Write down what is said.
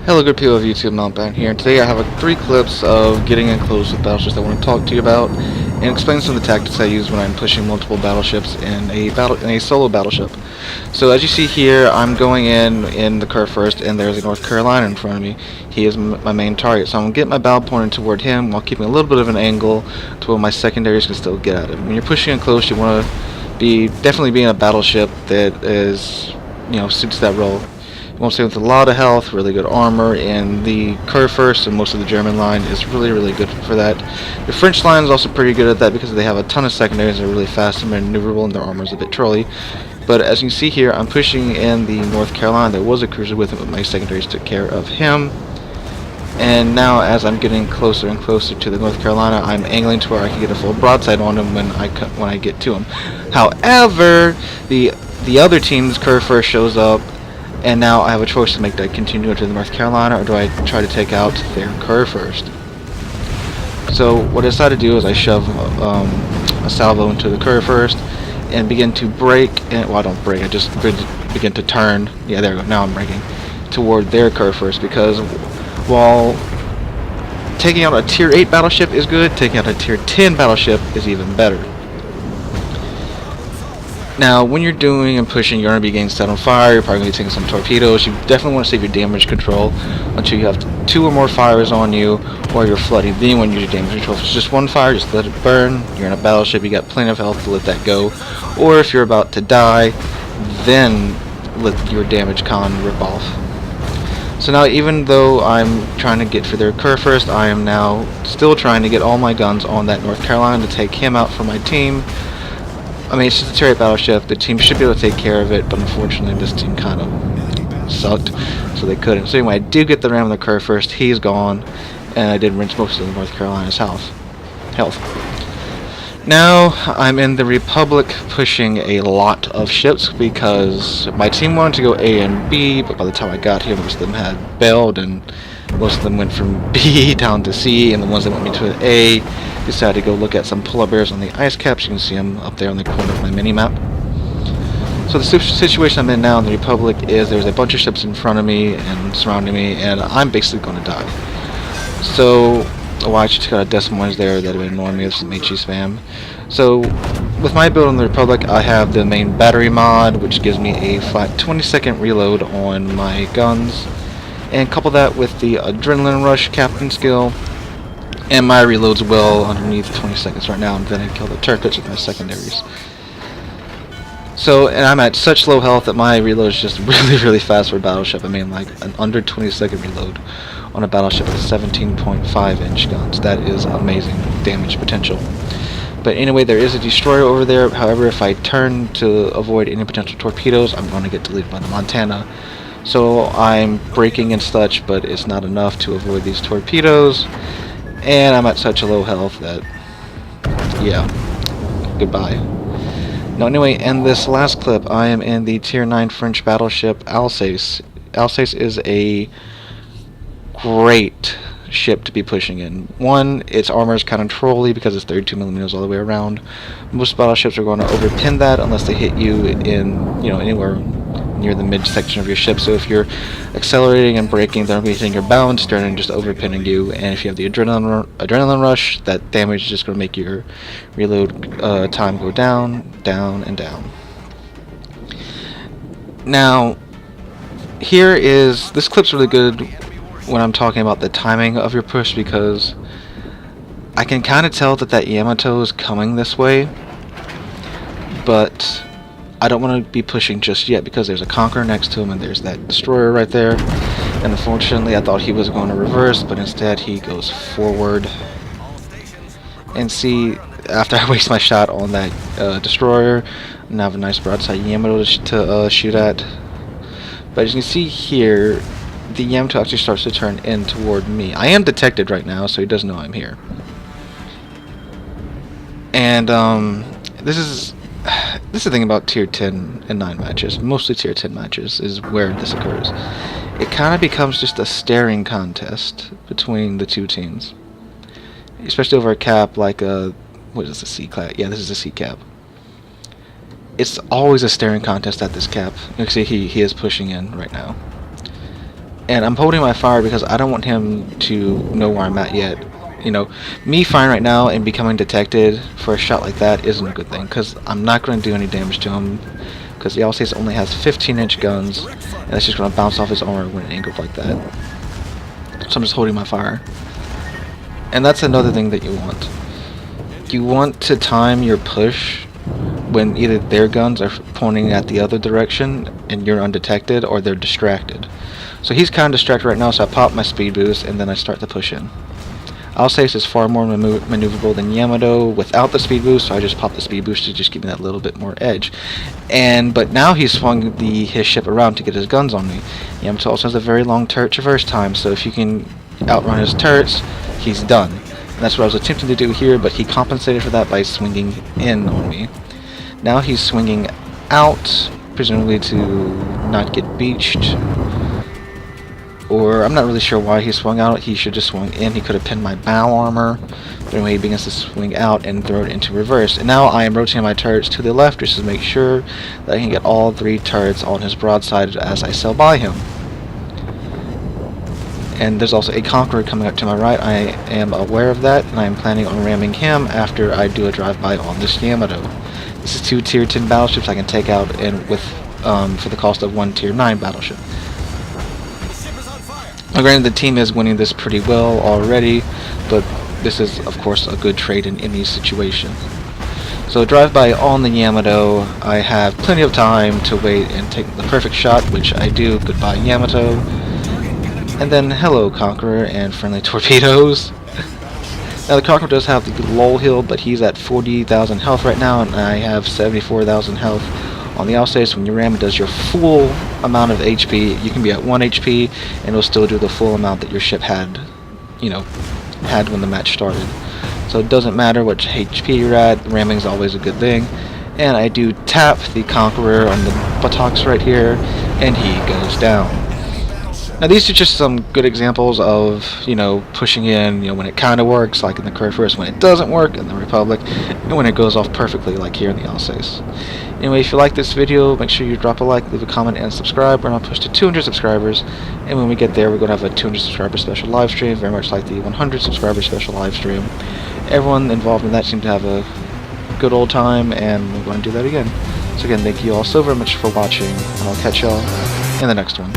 Hello good people of YouTube, Meltdown here, and today I have three clips of getting in close with battleships that I want to talk to you about and explain some of the tactics I use when I'm pushing multiple battleships in a solo battleship. So as you see here, I'm going in the curve first, and there's a North Carolina in front of me. He is my main target, so I'm going to get my bow pointed toward him while keeping a little bit of an angle to where my secondaries can still get at him. When you're pushing in close, you want to definitely be in a battleship that is, suits that role. You want to stay with a lot of health, really good armor, and the curve first and most of the German line is really good for that. The French line is also pretty good at that because they have a ton of secondaries that are really fast and maneuverable, and their armor is a bit trolly. But as you can see here, I'm pushing in the North Carolina. There was a cruiser with him, but my secondaries took care of him. And now as I'm getting closer and closer to the North Carolina, I'm angling to where I can get a full broadside on him when I get to him. However, the other team's curve first shows up, and now I have a choice to make. Do I continue to the North Carolina, or do I try to take out their curve first? So what I decided to do is I shove a salvo into the curve first and begin to brake, and well, I don't brake, I just begin to turn. Yeah, there we go, now I'm braking toward their curve first, because while taking out a tier 8 battleship is good, taking out a tier 10 battleship is even better. Now, when you're doing and pushing, you're going to be getting set on fire, you're probably going to be taking some torpedoes. You definitely want to save your damage control until you have 2 or more fires on you, or you're flooding. Then you want to use your damage control. If it's just 1 fire, just let it burn. You're in a battleship, you got plenty of health to let that go. Or if you're about to die, then let your damage con rip off. So now, even though I'm trying to get for their curve first, I am now still trying to get all my guns on that North Carolina to take him out for my team. I mean, it's just a tier 8 battleship. The team should be able to take care of it, but unfortunately this team kind of sucked, so they couldn't. So anyway, I do get the ram on the curve first. He's gone, and I did rinse most of the North Carolina's health. Now I'm in the Republic pushing a lot of ships because my team wanted to go A and B, but by the time I got here, most of them had bailed, and most of them went from B down to C, and the ones that went me to A decided to go look at some polar bears on the ice caps. You can see them up there on the corner of my mini-map. So the situation I'm in now in the Republic is there's a bunch of ships in front of me and surrounding me, and I'm basically going to die. So, I actually took out a decimal points there that have been annoying me with some HE spam. So, with my build in the Republic, I have the main battery mod, which gives me a flat 20-second reload on my guns, and couple that with the Adrenaline Rush Captain skill, and my reload's well underneath 20 seconds right now, and then I kill the turrets with my secondaries. So, and I'm at such low health that my reload is just really fast for a battleship. I mean, like an under 20-second reload on a battleship with 17.5-inch guns. That is amazing damage potential. But anyway, there is a destroyer over there. However, if I turn to avoid any potential torpedoes, I'm going to get deleted by the Montana. So I'm braking and such, but it's not enough to avoid these torpedoes. And I'm at such a low health that, yeah, goodbye. Now anyway, in this last clip, I am in the tier 9 French battleship Alsace. Alsace is a great ship to be pushing in. One, its armor is kind of trolly because it's 32mm all the way around. Most battleships are going to overpin that unless they hit you in, anywhere near the mid section of your ship. So if you're accelerating and braking, they're going to be hitting your balance, turning, just overpinning you. And if you have the adrenaline rush, that damage is just going to make your reload time go down, and down. Now, this clip's really good when I'm talking about the timing of your push, because I can kind of tell that Yamato is coming this way, but I don't want to be pushing just yet because there's a Conqueror next to him and there's that destroyer right there. And unfortunately, I thought he was going to reverse, but instead he goes forward. And see, after I waste my shot on that destroyer, and I have a nice broadside Yamato to shoot at. But as you can see here, the Yamato actually starts to turn in toward me. I am detected right now, so he does know I'm here. And this is the thing about tier 10 and 9 matches, mostly tier 10 matches, is where this occurs. It kind of becomes just a staring contest between the two teams. Especially over a cap like what is this, a C cap? Yeah, this is a C cap. It's always a staring contest at this cap. You can see he is pushing in right now. And I'm holding my fire because I don't want him to know where I'm at yet. You know, me firing right now and becoming detected for a shot like that isn't a good thing, because I'm not going to do any damage to him, because the Alsace only has 15-inch guns, and it's just going to bounce off his armor when angled like that. So I'm just holding my fire. And that's another thing that you want. You want to time your push when either their guns are pointing at the other direction and you're undetected, or they're distracted. So he's kind of distracted right now, so I pop my speed boost and then I start to push in. Alsace is far more maneuverable than Yamato without the speed boost, so I just pop the speed boost to just give me that little bit more edge. But now he's swung his ship around to get his guns on me. Yamato also has a very long turret traverse time, so if you can outrun his turrets, he's done. And that's what I was attempting to do here, but he compensated for that by swinging in on me. Now he's swinging out, presumably to not get beached. Or, I'm not really sure why he swung out. He should just swung in. He could have pinned my bow armor. But anyway, he begins to swing out and throw it into reverse. And now I am rotating my turrets to the left just to make sure that I can get all 3 turrets on his broadside as I sail by him. And there's also a Conqueror coming up to my right. I am aware of that, and I am planning on ramming him after I do a drive-by on this Yamato. This is 2 tier 10 battleships I can take out for the cost of 1 tier 9 battleship. Now, granted, the team is winning this pretty well already, but this is, of course, a good trade in any situation. So drive-by on the Yamato, I have plenty of time to wait and take the perfect shot, which I do. Goodbye, Yamato. And then, hello, Conqueror and friendly torpedoes. Now, the Conqueror does have the lull heal, but he's at 40,000 health right now, and I have 74,000 health. On the Alsace, when you ram, it does your full amount of HP. You can be at 1 HP, and it'll still do the full amount that your ship had when the match started. So it doesn't matter what HP you're at, ramming is always a good thing. And I do tap the Conqueror on the buttocks right here, and he goes down. Now these are just some good examples of, pushing in, when it kind of works, like in the Curve First, when it doesn't work in the Republic, and when it goes off perfectly, like here in the Alsace. Anyway, if you like this video, make sure you drop a like, leave a comment, and subscribe. We're going to push to 200 subscribers, and when we get there, we're going to have a 200 subscriber special live stream, very much like the 100 subscriber special live stream. Everyone involved in that seemed to have a good old time, and we're going to do that again. So again, thank you all so very much for watching, and I'll catch y'all in the next one.